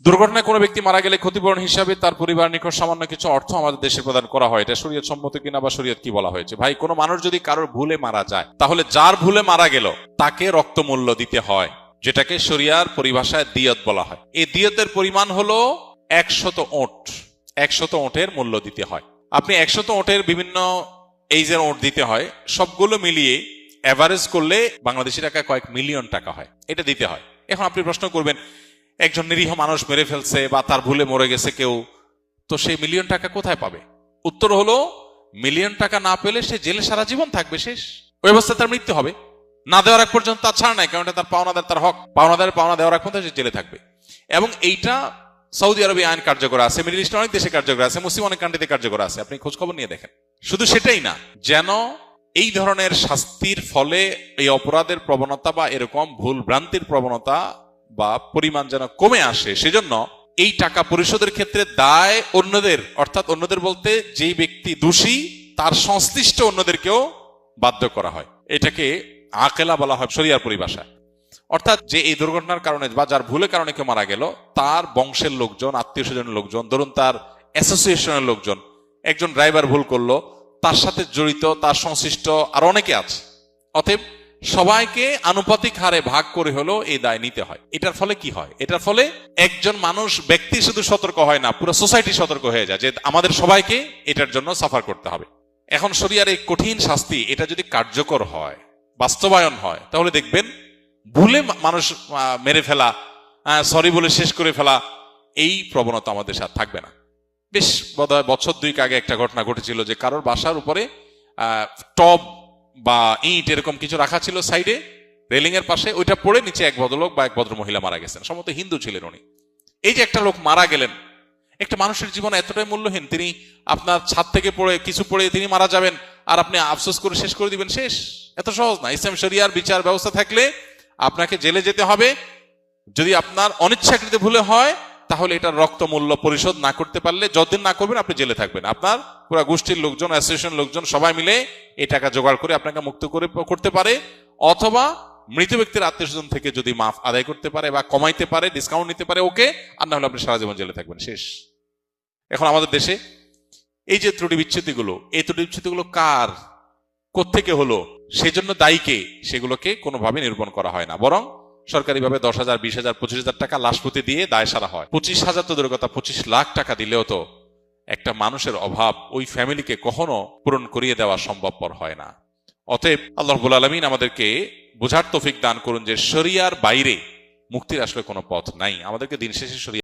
দুর্ঘটনায় কোনো ব্যক্তি মারা গেলে ক্ষতিপূরণ হিসাবে তার পরিবার নিকট সামান্য কিছু অর্থ আমাদের দেশে প্রদান করা হয়, এটা শরীয়ত সম্মত কিনা বা শরীয়ত কি বলা হয়েছে? ভাই, কোনো মানুষ যদি কারোর ভুলে মারা যায়, তাহলে যার ভুলে মারা গেল তাকে রক্তমূল্য দিতে হয়, যেটাকে শরিয়ার পরিভাষায় দিয়ত বলা হয়। এই দিয়তের পরিমাণ হলো 100 ওট। 100 ওটের মূল্য দিতে হয়। আপনি 100 ওটের বিভিন্ন এইজের ওট দিতে হয়, সবগুলো মিলিয়ে এভারেজ করলে বাংলাদেশি টাকায় কয়েক মিলিয়ন টাকা হয়, এটা দিতে হয়। এখন আপনি প্রশ্ন করবেন, একজন নিরীহ মানুষ মেরে ফেলছে বা তার ভুলে মরে গেছে কেউ, তো সেই মিলিয়ন টাকা কোথায় পাবে? উত্তর হলো, মিলিয়ন টাকা না পেলে সে জেলে সারা জীবন থাকবে, শেষ। ওই অবস্থায় তার মৃত্যু হবে। না দেওয়ার আগ পর্যন্ত তার ছাড় নাই, কারণ এটা তার পাওনাদার, তার হক। পাওনাদার পাওনা দেওয়ার আগ পর্যন্ত সে জেলে থাকবে। এবং এইটা সৌদি আরবে আইন কার্যকর আছে, মিডল ইস্টের অনেক দেশে কার্যকর আছে, মুসলিম অনেক কান্ট্রিতে কার্যকর আছে, আপনি খোঁজ খবর নিয়ে দেখেন। শুধু সেটাই না, যেন এই ধরনের শাস্তির ফলে এই অপরাধের প্রবণতা বা এরকম ভুল ভ্রান্তির প্রবণতা বা পরিমাণ যেন কমে আসে, সেজন্য এই টাকা পরিশোধের ক্ষেত্রে দায় অন্যদের, অর্থাৎ অন্যদের বলতে যেই ব্যক্তি দোষী তার সংশ্লিষ্ট অন্যদেরকেও বাধ্য করা হয়। এটাকে আকেলা বলা হয় শরিয়ার পরিভাষায়। অর্থাৎ যে এই দুর্ঘটনার কারণে বা যার ভুলের কারণে কেউ মারা গেল, তার বংশের লোকজন, আত্মীয় স্বজনের লোকজন, ধরুন তার অ্যাসোসিয়েশনের লোকজন, একজন ড্রাইভার ভুল করলো, তার সাথে জড়িত তার সংশ্লিষ্ট আর অনেকে আছে। অতএব সবাইকে আনুপাতিক হারে ভাগ করে হলো এই দায় নিতে হয়। এটার ফলে কি হয়? এটার ফলে একজন মানুষ, ব্যক্তি শুধু সতর্ক হয় না, পুরো সোসাইটি সতর্ক হয়ে যায় যে আমাদের সবাইকে এটার জন্য সাফার করতে হবে। এখন শরিয়ার এই কঠিন শাস্তি, এটা যদি কার্যকর হয়, বাস্তবায়ন হয়, তাহলে দেখবেন ভুলে মানুষ মেরে ফেলা, সরি বলে শেষ করে ফেলা, এই প্রবণতা আমাদের সাথে থাকবে না। বেশ বোধহয় বছর 2 আগে একটা ঘটনা ঘটেছিল যে কারোর বাসার উপরে টব বা ইট এরকম কিছু রাখা ছিল সাইডে রেলিং এর পাশে, ওইটা পড়ে নিচে এক ভদ্রলোক বা এক ভদ্র মহিলা মারা গেছেন, সম্ভবত হিন্দু ছিলেন উনি। এই যে একটা লোক মারা গেলেন, একটা মানুষের জীবন এতটাই মূল্যহীন, তিনি আপনার ছাদ থেকে পড়ে কিছু পড়ে তিনি মারা যাবেন, আর আপনি আফসোস করে শেষ করে দিবেন, শেষ। এত সহজ না। ইসলাম শরিয়ার বিচার ব্যবস্থা থাকলে আপনাকে জেলে যেতে হবে। যদি আপনার অনিচ্ছাকৃত ভুলে হয়, তাহলে এটার রক্ত মূল্য পরিশোধ না করতে পারলে, যতদিন না করবেন আপনি জেলে থাকবেন। আপনার পুরো গোষ্ঠীর লোকজন, অ্যাসোসিয়েশন লোকজন সবাই মিলে এই টাকা জোগাড় করে আপনাকে মুক্ত করে করতে পারে, অথবা মৃত ব্যক্তির আত্মীয় স্বজন থেকে যদি মাফ আদায় করতে পারে বা কমাইতে পারে, ডিসকাউন্ট নিতে পারে, ওকে। আর না হলে আপনি সারা জীবন জেলে থাকবেন, শেষ। এখন আমাদের দেশে এই যে ত্রুটি বিচ্ছুতিগুলো, এই ত্রুটি বিচ্ছুতিগুলো কার, কোত্থেকে হলো, সেজন্য দায়ী কে, সেগুলোকে কোনোভাবে নিরূপণ করা হয় না, বরং সরকারিভাবে 10,000, 20,000, 25,000 টাকা লাশপতি দিয়ে দায় সারা হয়। 25,000 তো দূরের কথা, 25 লাখ টাকা দিলেও তো একটা মানুষের অভাব ওই ফ্যামিলিকে কখনো পূরণ করিয়ে দেওয়া সম্ভবপর হয় না। অতএব আল্লাহ রাব্বুল আলামিন আমাদেরকে বোঝার তৌফিক দান করুন যে শরিয়ার বাইরে মুক্তির আসলে কোনো পথ নাই। আমাদেরকে দিন শেষে শরিয়া